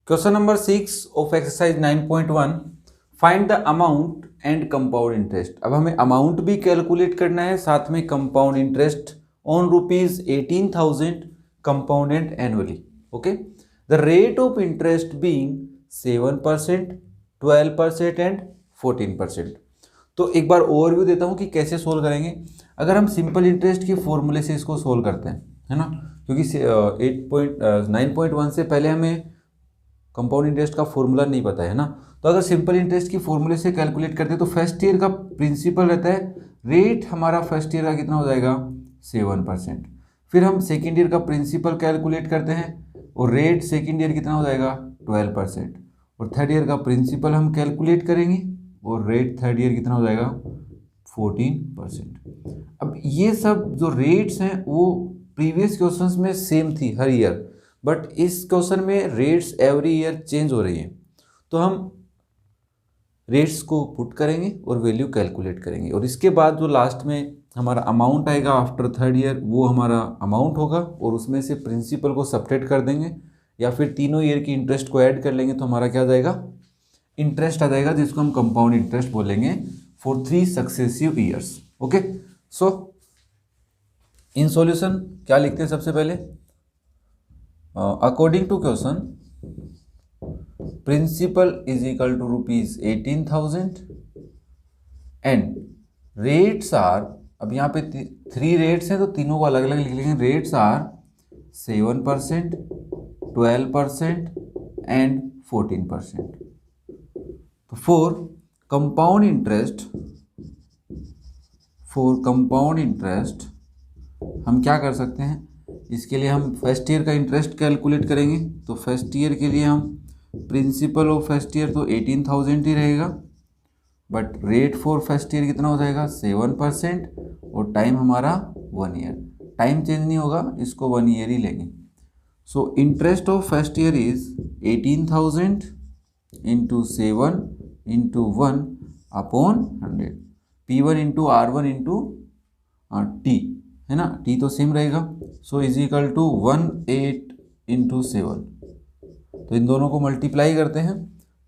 Question number 6 of exercise 9.1 find the amount and compound interest. अब हमें amount भी calculate करना है, साथ में compound interest on ₹18,000 compounded annually. Okay, the rate of interest being 7%, 12% and 14%। तो एक बार ओवरव्यू देता हूँ कि कैसे सोल्व करेंगे। अगर हम सिंपल इंटरेस्ट के फॉर्मूले से इसको सोल्व करते हैं, है ना, क्योंकि 9.1 से पहले हमें कंपाउंड इंटरेस्ट का फॉर्मूला नहीं पता है ना। तो अगर सिंपल इंटरेस्ट की फॉर्मूले से कैलकुलेट करते हैं तो फर्स्ट ईयर का प्रिंसिपल रहता है, रेट हमारा फर्स्ट ईयर का कितना हो जाएगा 7%। फिर हम सेकेंड ईयर का प्रिंसिपल कैलकुलेट करते हैं और रेट सेकेंड ईयर कितना हो जाएगा 12%। और थर्ड ईयर का प्रिंसिपल हम कैलकुलेट करेंगे और रेट थर्ड ईयर कितना हो जाएगा 14%। अब ये सब जो रेट्स हैं वो प्रीवियस क्वेश्चंस में सेम थी हर ईयर, बट इस क्वेश्चन में रेट्स एवरी ईयर चेंज हो रही है। तो हम रेट्स को पुट करेंगे और वैल्यू कैलकुलेट करेंगे और इसके बाद जो लास्ट में हमारा अमाउंट आएगा आफ्टर थर्ड ईयर वो हमारा अमाउंट होगा और उसमें से प्रिंसिपल को सब्ट्रैक्ट कर देंगे या फिर तीनों ईयर की इंटरेस्ट को ऐड कर लेंगे तो हमारा क्या आ जाएगा इंटरेस्ट आ जाएगा, जिसको हम कंपाउंड इंटरेस्ट बोलेंगे for 3 successive years. Okay, so in solution क्या लिखते हैं सबसे पहले, according to question principal is equal to ₹18,000 and rates are, अब यहाँ पे 3 रेट्स हैं तो तीनों को अलग अलग लिख लेंगे। Rates are 7%, 12% and 14%। तो फॉर कंपाउंड इंटरेस्ट हम क्या कर सकते हैं, इसके लिए हम फर्स्ट ईयर का इंटरेस्ट कैलकुलेट करेंगे। तो फर्स्ट ईयर के लिए हम प्रिंसिपल ऑफ फर्स्ट ईयर तो 18,000 ही रहेगा, but rate for first year कितना हो जाएगा 7% और टाइम हमारा 1 ईयर। टाइम चेंज नहीं होगा, इसको 1 ईयर ही लेंगे। So interest of first year is 18,000 into 7 into 1 upon 100, P1 into R1 into T, है ना, टी तो सेम रहेगा। So is equal to 18 into 7। तो इन दोनों को मल्टीप्लाई करते हैं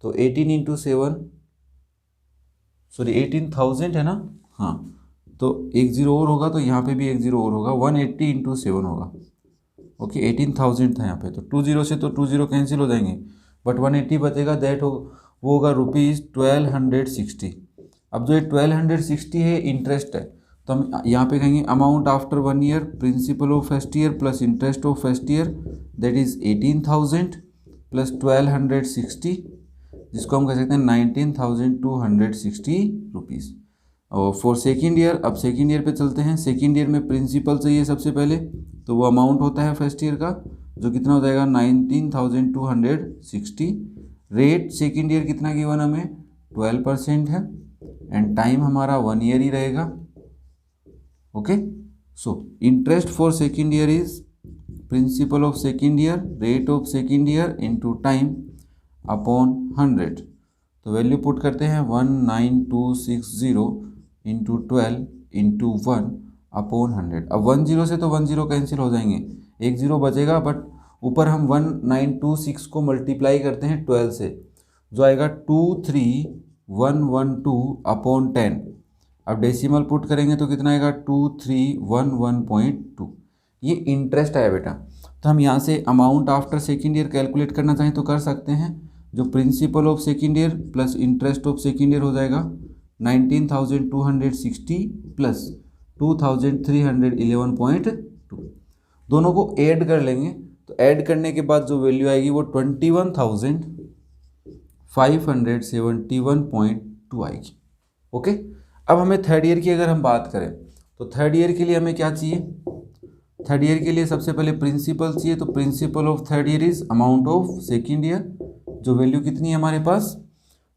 तो 18 इंटू 7, सॉरी 18,000 है ना, हाँ, तो एक जीरो और होगा तो यहाँ पे भी एक जीरो और होगा, 180 इंटू 7 होगा। ओके, 18,000 था यहाँ पे तो 2 जीरो से तो 2 जीरो कैंसिल हो जाएंगे, बट 180 बचेगा, दैट वो होगा ₹1260। अब जो ये 1260 है इंटरेस्ट है, तो हम यहाँ पे कहेंगे amount after 1 year, principle of first year plus interest of first year, that is 18,000 plus 1260, जिसको हम कह सकते हैं 19,260 रुपीज़। और फॉर सेकेंड ईयर, अब सेकेंड ईयर पे चलते हैं। सेकेंड ईयर में प्रिंसिपल चाहिए सबसे पहले, तो वो अमाउंट होता है फर्स्ट ईयर का जो कितना हो जाएगा 19,260। रेट सेकेंड ईयर कितना गिवन हमें 12% है एंड टाइम हमारा 1 ईयर ही रहेगा। Okay, so interest for second year is principle of second year, rate of second year into time upon 100। तो वैल्यू पुट करते हैं 19260 इंटू 12 इंटू 1 अपॉन 100। अब 1 जीरो से तो 1 जीरो कैंसिल हो जाएंगे, एक जीरो बचेगा, बट ऊपर हम 1926 को मल्टीप्लाई करते हैं 12 से, जो आएगा 23112 अपॉन 10। अब डेसिमल पुट करेंगे तो कितना आएगा 2311.2। ये इंटरेस्ट आया बेटा। तो हम यहाँ से amount after second year calculate करना चाहें तो कर सकते हैं, जो principle of second year plus interest of second year हो जाएगा 19,260 प्लस 2,311.2। दोनों को ऐड कर लेंगे, तो ऐड करने के बाद जो वैल्यू आएगी वो 21,571.2 आएगी। ओके, अब हमें थर्ड ईयर की अगर हम बात करें तो थर्ड ईयर के लिए हमें क्या चाहिए, थर्ड ईयर के लिए सबसे पहले प्रिंसिपल चाहिए। तो principle of third year is amount of second year, जो वैल्यू कितनी है हमारे पास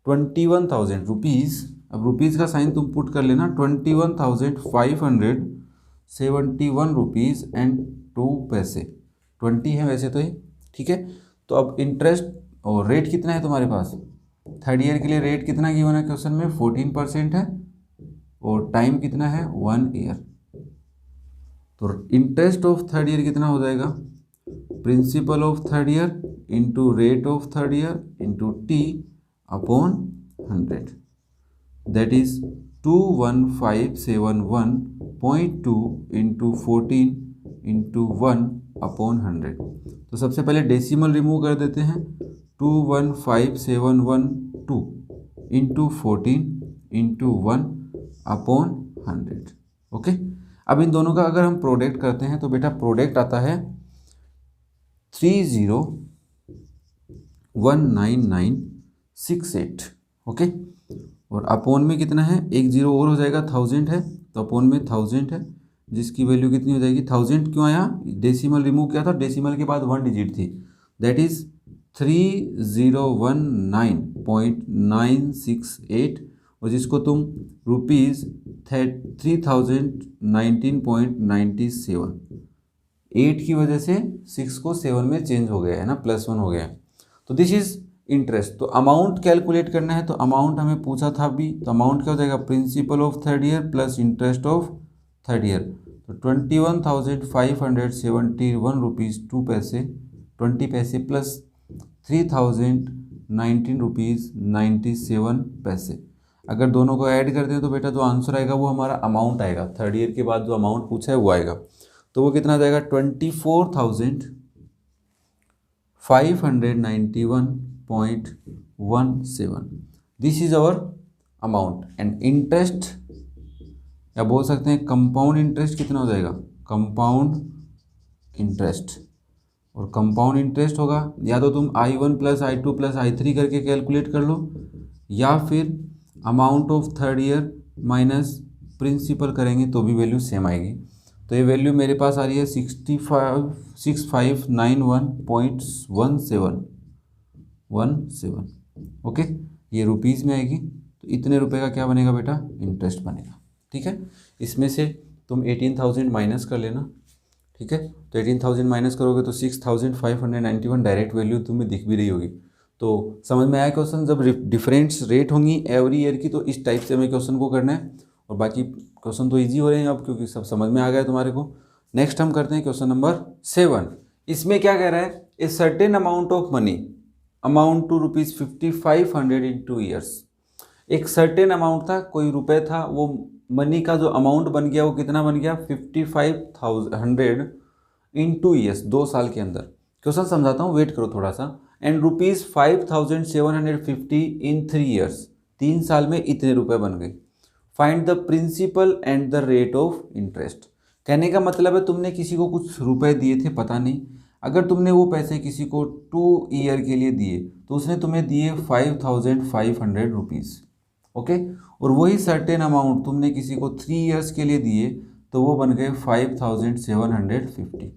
21,000 रुपीज़। अब रुपीज़ का साइन तुम पुट कर लेना, 21,571 रुपीज़ एंड 2 पैसे, 20 है वैसे तो ये, ठीक है। तो अब इंटरेस्ट और रेट कितना है तुम्हारे पास, थर्ड ईयर के लिए रेट कितना गिवन है क्वेश्चन में 14% है और टाइम कितना है 1 ईयर। तो इंटरेस्ट ऑफ थर्ड ईयर कितना हो जाएगा, principle of third year into rate of third year into T upon 100, that is 21571.2 into 14 into 1 upon 100। तो सबसे पहले डेसिमल रिमूव कर देते हैं, 21571.2 इंटू 14 इंटू 1 अपॉन 100। ओके, अब इन दोनों का अगर हम प्रोडक्ट करते हैं तो बेटा प्रोडक्ट आता है 30,19968। ओके, और अपोन में कितना है, एक जीरो और हो जाएगा, 1000 है तो अपोन में 1000 है, जिसकी वैल्यू कितनी हो जाएगी, 1000 क्यों आया, डेसिमल रिमूव किया था, डेसिमल के बाद 1 डिजिट थी, दैट इज 3019.968, और जिसको तुम रुपीज़ 3019.97, 8 की वजह से 6 को 7 में चेंज हो गया है ना, +1 हो गया है। तो दिस इज इंटरेस्ट। तो अमाउंट कैलकुलेट करना है, तो अमाउंट हमें पूछा था अभी, तो अमाउंट क्या हो जाएगा, principle of third year plus interest of third year, तो 21,571 रुपीज़ 2 पैसे 20 पैसे प्लस 3019 रुपीज़ 97 पैसे। अगर दोनों को ऐड कर दें तो बेटा जो आंसर आएगा वो हमारा अमाउंट आएगा, थर्ड ईयर के बाद जो अमाउंट पूछा है वो आएगा। तो वो कितना जाएगा, 24,591.17। This is our amount. And interest, या बोल सकते हैं कंपाउंड इंटरेस्ट कितना हो जाएगा, कंपाउंड इंटरेस्ट। और कंपाउंड इंटरेस्ट होगा, या तो तुम I1 plus I2 plus I3 करके कैलकुलेट कर लो, या फिर amount of third year minus principal करेंगे तो भी वैल्यू सेम आएगी। तो ये वैल्यू मेरे पास आ रही है 6591.17। ओके, ये रुपीज़ में आएगी, तो इतने रुपए का क्या बनेगा बेटा, इंटरेस्ट बनेगा। ठीक है, इसमें से तुम 18,000 माइनस कर लेना। ठीक है, तो 18,000 माइनस करोगे तो 6,591 डायरेक्ट वैल्यू तुम्हें दिख भी रही होगी। तो समझ में आया क्वेश्चन, जब डिफरेंस रेट होंगी एवरी ईयर की, तो इस टाइप से हमें क्वेश्चन को करना है। और बाकी क्वेश्चन तो इजी हो रहे हैं अब, क्योंकि सब समझ में आ गया है तुम्हारे को। नेक्स्ट हम करते हैं क्वेश्चन नंबर 7। इसमें क्या कह रहा है, a certain amount of money amount to ₹5500 in 2 years. एक सर्टेन अमाउंट था, कोई रुपए था, वो मनी का जो अमाउंट बन गया वो कितना बन गया, 5500 इन 2 ईयर्स, 2 साल के अंदर। क्वेश्चन समझाता हूँ, वेट करो थोड़ा सा। एंड ₹5750 इन 3 ईयर्स, 3 साल में इतने रुपए बन गए। Find the principal and the rate of interest. कहने का मतलब है तुमने किसी को कुछ रुपए दिए थे, पता नहीं, अगर तुमने वो पैसे किसी को 2 ईयर के लिए दिए तो उसने तुम्हें दिए 5500 रुपीज़। ओके, और वही सर्टेन अमाउंट तुमने किसी को 3 ईयर्स के लिए दिए तो वो बन गए 5750।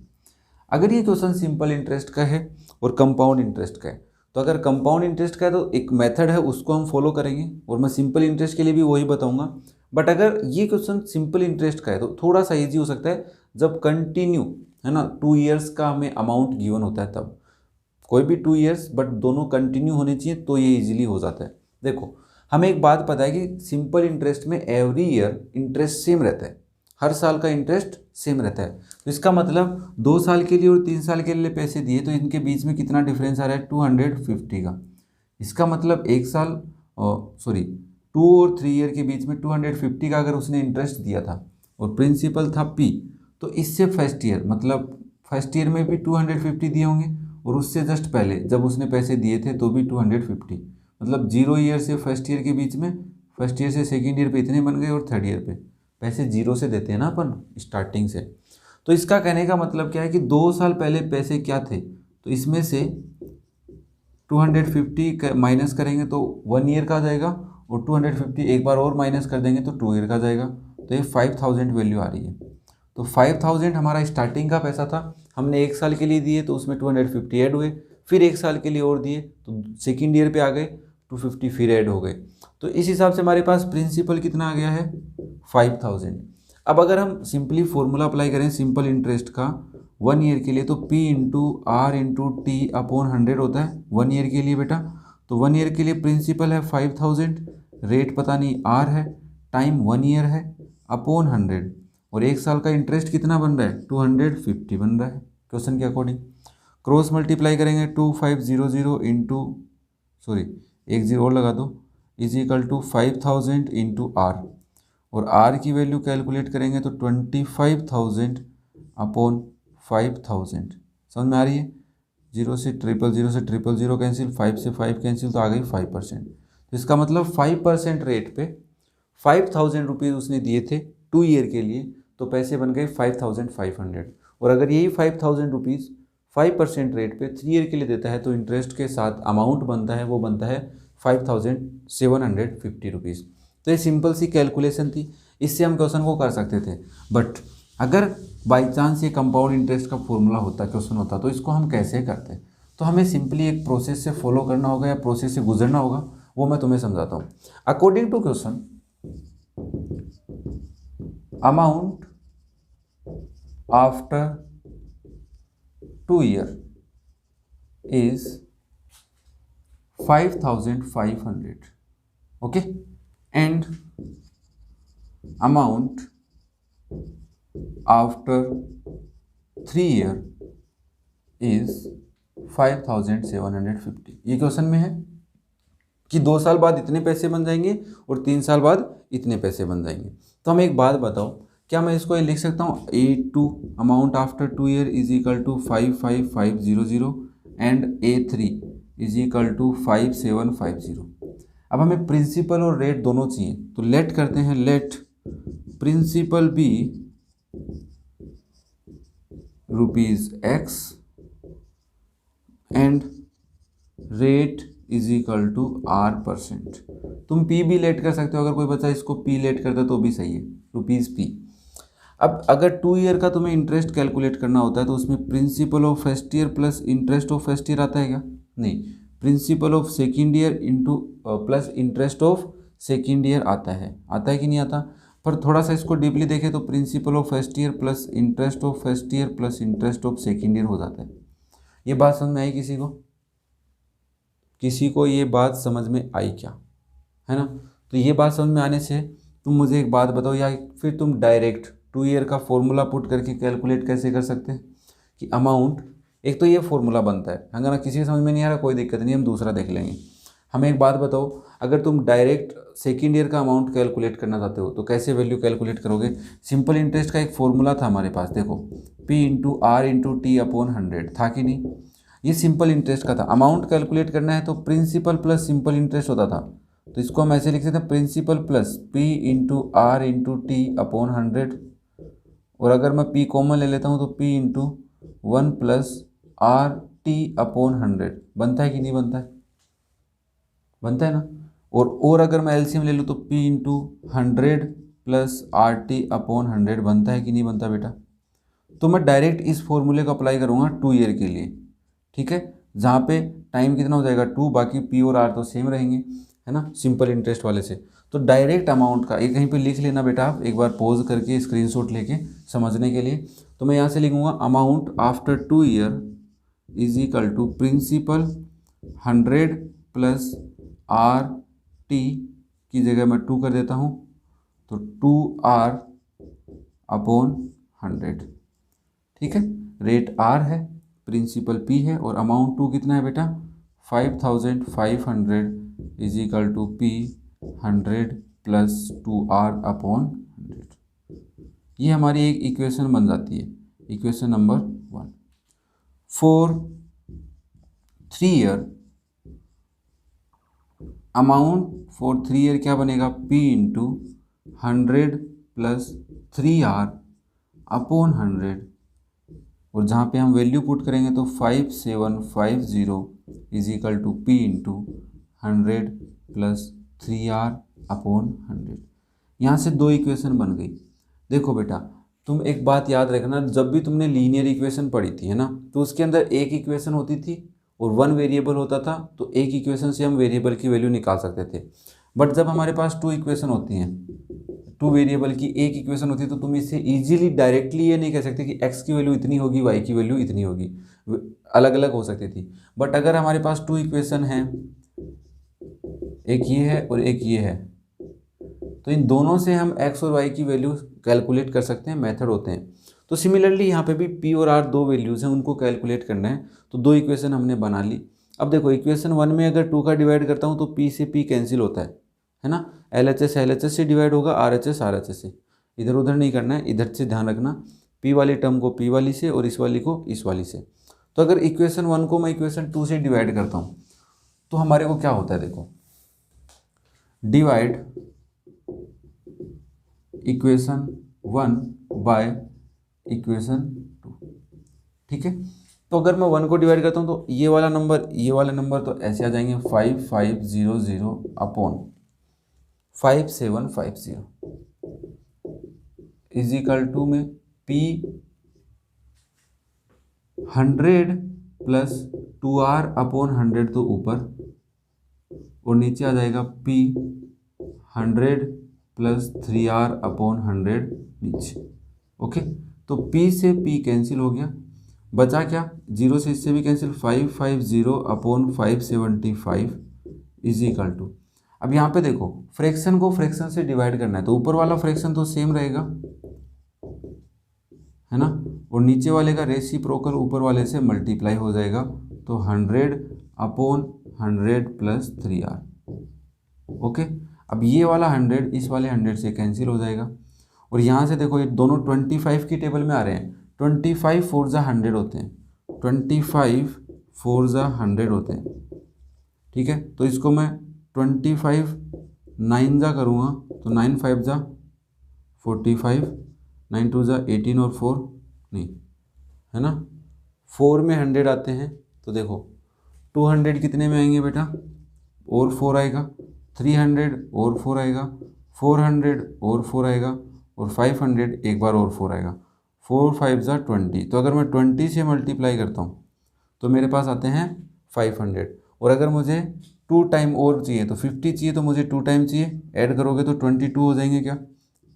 अगर ये क्वेश्चन सिंपल इंटरेस्ट का है और कंपाउंड इंटरेस्ट का है, तो अगर कंपाउंड इंटरेस्ट का है तो एक मेथड है उसको हम फॉलो करेंगे, और मैं सिंपल इंटरेस्ट के लिए भी वही बताऊंगा। बट अगर ये क्वेश्चन सिंपल इंटरेस्ट का है तो थोड़ा सा ईजी हो सकता है, जब कंटिन्यू है ना 2 ईयर्स का हमें अमाउंट गिवन होता है, तब कोई भी 2 ईयर्स बट दोनों कंटिन्यू होने चाहिए तो ये ईजिली हो जाता है। देखो, हमें एक बात पता है कि सिंपल इंटरेस्ट में एवरी ईयर इंटरेस्ट सेम रहता है, हर साल का इंटरेस्ट सेम रहता है। तो इसका मतलब 2 साल के लिए और 3 साल के लिए पैसे दिए तो इनके बीच में कितना डिफरेंस आ रहा है, 250 का। इसका मतलब 1 साल 2 और 3 ईयर के बीच में 250 का अगर उसने इंटरेस्ट दिया था और प्रिंसिपल था P, तो इससे फर्स्ट ईयर मतलब फर्स्ट ईयर में भी 250 दिए होंगे, और उससे जस्ट पहले जब उसने पैसे दिए थे तो भी 250। मतलब 0 ईयर से फर्स्ट ईयर के बीच में, फर्स्ट ईयर से सेकेंड ईयर पे इतने बन गए, और थर्ड ईयर पे पैसे 0 से देते हैं ना अपन स्टार्टिंग से। तो इसका कहने का मतलब क्या है कि 2 साल पहले पैसे क्या थे, तो इसमें से 250 माइनस करेंगे तो 1 ईयर का आ जाएगा, और 250 एक बार और माइनस कर देंगे तो 2 ईयर का जाएगा। तो ये 5000 वैल्यू आ रही है। तो 5000 हमारा स्टार्टिंग का पैसा था, हमने 1 साल के लिए दिए तो उसमें 250 ऐड हुए, फिर 1 साल के लिए और दिए तो सेकेंड ईयर पे आ गए 250 फिर ऐड हो गए। तो इस हिसाब से हमारे पास प्रिंसिपल कितना आ गया है, 5000। अब अगर हम सिंपली फॉर्मूला अप्लाई करें सिंपल इंटरेस्ट का 1 ईयर के लिए, तो P into R into T upon 100 होता है 1 ईयर के लिए बेटा। तो 1 ईयर के लिए प्रिंसिपल है 5000, रेट पता नहीं R है, टाइम 1 ईयर है, अपॉन 100, और 1 साल का इंटरेस्ट कितना बन रहा है, 250 बन रहा है क्वेश्चन के अकॉर्डिंग। क्रॉस मल्टीप्लाई करेंगे 2500 इंटू, सॉरी एक जीरो और लगा दो, is equal to 5000 into R, और आर की वैल्यू कैलकुलेट करेंगे तो 25,000 अपॉन 5,000। समझ में आ रही है? 0 से 000 कैंसिल, 5 से 5 कैंसिल, तो आ गई 5%। तो इसका मतलब 5% रेट पे 5,000 रुपीज़ उसने दिए थे 2 ईयर के लिए, तो पैसे बन गए 5,500। और अगर यही 5,000 रुपीज़ 5% रेट पे 3 ईयर के लिए देता है तो इंटरेस्ट के साथ अमाउंट बनता है, वो बनता है 5,750 रुपीज़। तो ये सिंपल सी कैलकुलेशन थी, इससे हम क्वेश्चन को कर सकते थे। बट अगर बाई चांस ये कंपाउंड इंटरेस्ट का फॉर्मूला होता, क्वेश्चन होता, तो इसको हम कैसे करते? तो हमें सिंपली एक प्रोसेस से फॉलो करना होगा या प्रोसेस से गुजरना होगा, वो मैं तुम्हें समझाता हूँ। According to question, amount after 2 year is 5,500, okay, and amount after 3 year is 5,750। ये क्वेश्चन में है कि 2 साल बाद इतने पैसे बन जाएंगे और 3 साल बाद इतने पैसे बन जाएंगे। तो हमें एक बात बताओ, क्या मैं इसको ये लिख सकता हूँ A2 amount after 2 year is equal to 55500 and A3 is equal to 5750। अब हमें प्रिंसिपल और रेट दोनों चाहिए, तो लेट करते हैं, let principal be ₹X and rate is equal to R%। तुम P भी लेट कर सकते हो, अगर कोई बच्चा इसको P लेट करता तो भी सही है, ₹P। अब अगर 2 ईयर का तुम्हें इंटरेस्ट कैलकुलेट करना होता है तो उसमें principle of first year plus interest of first year आता है क्या? नहीं, principle of second year into plus interest of second year आता है कि नहीं आता? पर थोड़ा सा इसको डीपली देखें तो principle of first year plus interest of first year plus interest of second year हो जाता है। ये बात समझ में आई किसी को? किसी को ये बात समझ में आई क्या? है ना? तो ये बात समझ में आने से तुम मुझे एक बात बताओ, या फिर तुम डायरेक्ट 2 ईयर का फॉर्मूला पुट करके कैलकुलेट कैसे कर सकते हैं कि अमाउंट, एक तो ये फॉर्मूला बनता है, अगर ना किसी को समझ में नहीं आ रहा कोई दिक्कत नहीं, हम दूसरा देख लेंगे। हमें एक बात बताओ, अगर तुम डायरेक्ट सेकेंड ईयर का अमाउंट कैलकुलेट करना चाहते हो तो कैसे वैल्यू कैलकुलेट करोगे? सिंपल इंटरेस्ट का एक फॉर्मूला था हमारे पास, देखो P into R into T upon 100 था कि नहीं? ये सिंपल इंटरेस्ट का था। अमाउंट कैलकुलेट करना है तो प्रिंसिपल प्लस सिंपल इंटरेस्ट होता था, तो इसको हम ऐसे लिख सकते हैं, principal plus P into R into T upon 100। और अगर मैं P कॉमन ले लेता हूँ तो P into 1 plus R T upon 100 बनता है कि नहीं बनता है? बनता है ना। और अगर मैं एलसीएम ले लूँ तो P into 100 plus R T upon 100 बनता है कि नहीं बनता बेटा? तो मैं डायरेक्ट इस फॉर्मूले को अप्लाई करूँगा 2 ईयर के लिए, ठीक है, जहाँ पे टाइम कितना हो जाएगा 2, बाकी P और R तो सेम रहेंगे, है ना, सिंपल इंटरेस्ट वाले से। तो डायरेक्ट अमाउंट का एक कहीं पे लिख लेना बेटा, आप एक बार पॉज करके स्क्रीनशॉट लेके समझने के लिए। तो मैं यहाँ से लिखूँगा amount after 2 year is equal to principal 100 plus R T की जगह मैं 2 कर देता हूँ, तो 2R अपॉन 100, ठीक है। रेट R है, प्रिंसिपल P है, और अमाउंट 2 कितना है बेटा? 5,500 is equal to P 100 plus 2R upon 100। ये हमारी एक इक्वेशन बन जाती है, equation number 1। For 3 year amount for 3 year क्या बनेगा? P into 100 plus 3R upon 100, और जहाँ पे हम वैल्यू पुट करेंगे तो 5750 is equal to P into 100 plus 3R upon 100। यहाँ से 2 इक्वेशन बन गई। देखो बेटा, तुम एक बात याद रखना, जब भी तुमने लीनियर इक्वेशन पढ़ी थी, है ना, तो उसके अंदर एक इक्वेशन होती थी और 1 वेरिएबल होता था, तो एक इक्वेशन से हम वेरिएबल की वैल्यू निकाल सकते थे। बट जब हमारे पास 2 इक्वेशन होती हैं, 2 वेरिएबल की एक इक्वेशन होती है, तो तुम इससे इजीली डायरेक्टली ये नहीं कह सकते कि x की वैल्यू इतनी होगी, y की वैल्यू इतनी होगी, अलग अलग हो सकती थी। बट अगर हमारे पास 2 इक्वेशन हैं, एक ये है और एक ये है, तो इन दोनों से हम x और y की वैल्यू कैलकुलेट कर सकते हैं, मेथड होते हैं। तो सिमिलरली यहाँ पे भी पी और आर दो वैल्यूज़ हैं, उनको कैलकुलेट करना है। तो दो इक्वेशन हमने बना ली। अब देखो इक्वेशन 1 में अगर 2 का डिवाइड करता हूँ तो पी से पी कैंसिल होता है ना। LHS से डिवाइड होगा, RHS से। इधर उधर नहीं करना है, इधर से ध्यान रखना, पी वाली टर्म को पी वाली से और इस वाली को इस वाली से। तो अगर इक्वेशन 1 को मैं इक्वेशन 2 से डिवाइड करता हूँ तो हमारे को क्या होता है, देखो डिवाइड इक्वेशन 1 बाय इक्वेशन 2, ठीक है। तो अगर मैं 1 को डिवाइड करता हूँ तो ये वाला नंबर तो ऐसे आ जाएंगे 5500 अपॉन 5750 इज इक्वल टू में P 100 प्लस 2R अपॉन 100 तो ऊपर, और नीचे आ जाएगा P 100 प्लस 3R अपॉन 100 नीचे। ओके, तो P से P कैंसिल हो गया, बचा क्या, 0 से इससे भी cancel, 550 upon 575 is equal to. अब यहाँ पे देखो फ्रैक्शन को फ्रैक्शन से डिवाइड करना है तो ऊपर वाला फ्रैक्शन तो सेम रहेगा, है ना, और नीचे वाले का रेसिप्रोकल ऊपर वाले से मल्टीप्लाई हो जाएगा। तो 100 अपॉन 100 प्लस 3R। ओके, अब ये वाला 100 इस वाले 100 से कैंसिल हो जाएगा, और यहाँ से देखो ये दोनों 25 की टेबल में आ रहे हैं। 25 4 जा 100 होते हैं, 25 4 जा 100 होते हैं, ठीक है। तो इसको मैं 25 9 जा करूँगा तो 9 5 जा 45, 9 2 जा 18 और 4 नहीं, है ना, 4 में 100 आते हैं। तो देखो 200 कितने में आएंगे बेटा, और 4 आएगा, 300 और 4 आएगा, 400 और 4 आएगा, और 500 एक बार और 4 आएगा, 4 5 जा 20। तो अगर मैं 20 से मल्टीप्लाई करता हूँ तो मेरे पास आते हैं 500, और अगर मुझे 2 टाइम और चाहिए तो 50 चाहिए, तो मुझे 2 टाइम चाहिए, ऐड करोगे तो 22 हो जाएंगे क्या,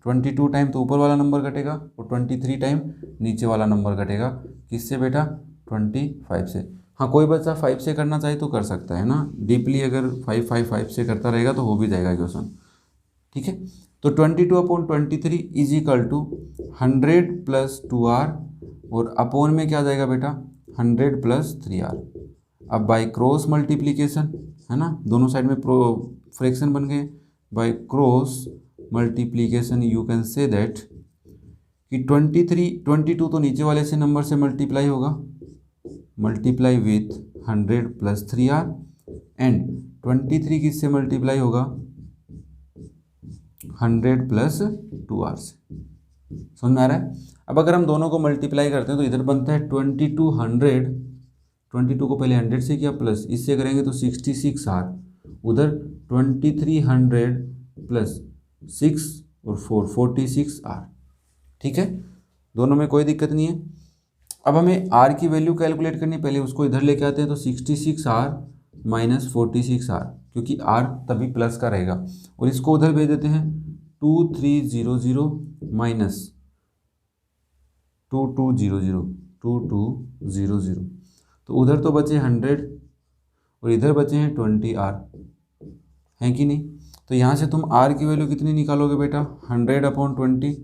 22 टाइम तो ऊपर वाला नंबर कटेगा, और 23 टाइम नीचे वाला नंबर कटेगा, किससे बेटा, 25 से। हाँ, कोई बच्चा 5 से करना चाहे तो कर सकता है ना, डीपली अगर 5 से करता रहेगा तो हो भी जाएगा क्वेश्चन, ठीक है। तो 22 upon 23 is equal to 100 plus 2R, और अपॉन में क्या आ जाएगा बेटा, 100 प्लस 3R। अब बाय क्रॉस मल्टीप्लीकेशन, है ना, दोनों साइड में फ्रैक्शन बन गए, by cross multiplication you can say that कि 22 तो नीचे वाले से नंबर से मल्टीप्लाई होगा, multiply with 100 plus 3R, and 23 किससे मल्टीप्लाई होगा, 100 प्लस 2R से। समझ में आ रहा है। अब अगर हम दोनों को मल्टीप्लाई करते हैं तो इधर बनता है 2200, 22 को पहले 100 से किया, प्लस इससे करेंगे तो 66R, उधर 2300 प्लस 6 और 4 46R, ठीक है, दोनों में कोई दिक्कत नहीं है। अब हमें R की वैल्यू कैलकुलेट करनी, पहले उसको इधर लेके आते हैं, तो 66R माइनस 46R, क्योंकि R तभी प्लस का रहेगा, और इसको उधर भेज देते हैं 2300 माइनस 2200, तो उधर तो बचे 100 और इधर बचे हैं 20R, हैं कि नहीं। तो यहाँ से तुम R की वैल्यू कितनी निकालोगे बेटा, 100 अपॉन 20,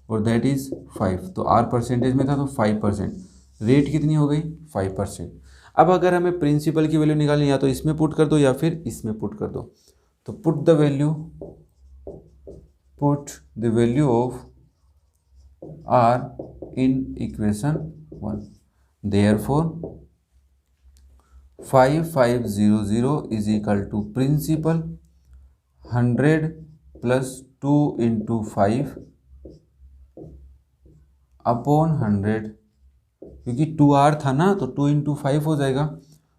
और दैट इज़ 5। तो R परसेंटेज में था तो 5%, रेट कितनी हो गई, 5%। अब अगर हमें प्रिंसिपल की वैल्यू निकालनी, या तो इसमें पुट कर दो या फिर इसमें पुट कर दो। तो put the value of R in equation 1, therefore 5500 is equal to principal 100 plus 2 into 5 upon 100, क्योंकि 2R था ना तो 2 into 5 हो जाएगा,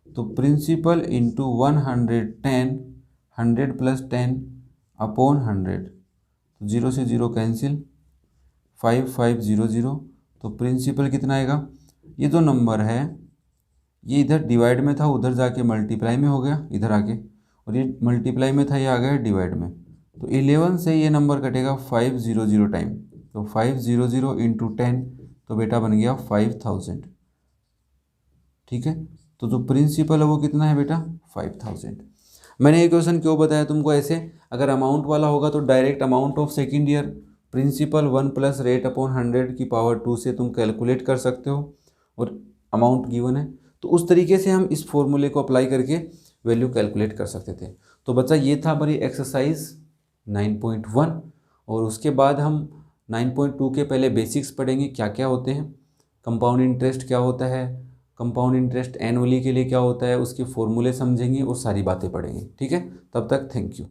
तो प्रिंसिपल इंटू 110, 100 प्लस 10 अपॉन 100, तो 0 से 0 कैंसिल, 5500, तो प्रिंसिपल कितना आएगा, ये जो नंबर है ये इधर डिवाइड में था, उधर जाके मल्टीप्लाई में हो गया इधर आके, और ये मल्टीप्लाई में था, ये आ गया डिवाइड में, तो 11 से ये नंबर कटेगा 500 टाइम, तो 500 इंटू 10, तो बेटा बन गया 5000, ठीक है। तो जो प्रिंसिपल है वो कितना है बेटा, 5000। मैंने ये क्वेश्चन क्यों बताया तुमको ऐसे, अगर अमाउंट वाला होगा तो direct amount of second year, principal 1 plus rate upon 100 की पावर 2 से तुम कैलकुलेट कर सकते हो और अमाउंट गिवन है। तो उस तरीके से हम इस फॉर्मूले को अप्लाई करके वैल्यू कैलकुलेट कर सकते थे। तो बच्चा ये था हमारी एक्सरसाइज 9.1 और उसके बाद हम 9.2 के पहले बेसिक्स पढ़ेंगे, क्या क्या होते हैं, कंपाउंड इंटरेस्ट क्या होता है, कंपाउंड इंटरेस्ट एनुअली के लिए क्या होता है, उसके फॉर्मूले समझेंगे और सारी बातें पढ़ेंगे। ठीक है, तब तक थैंक यू।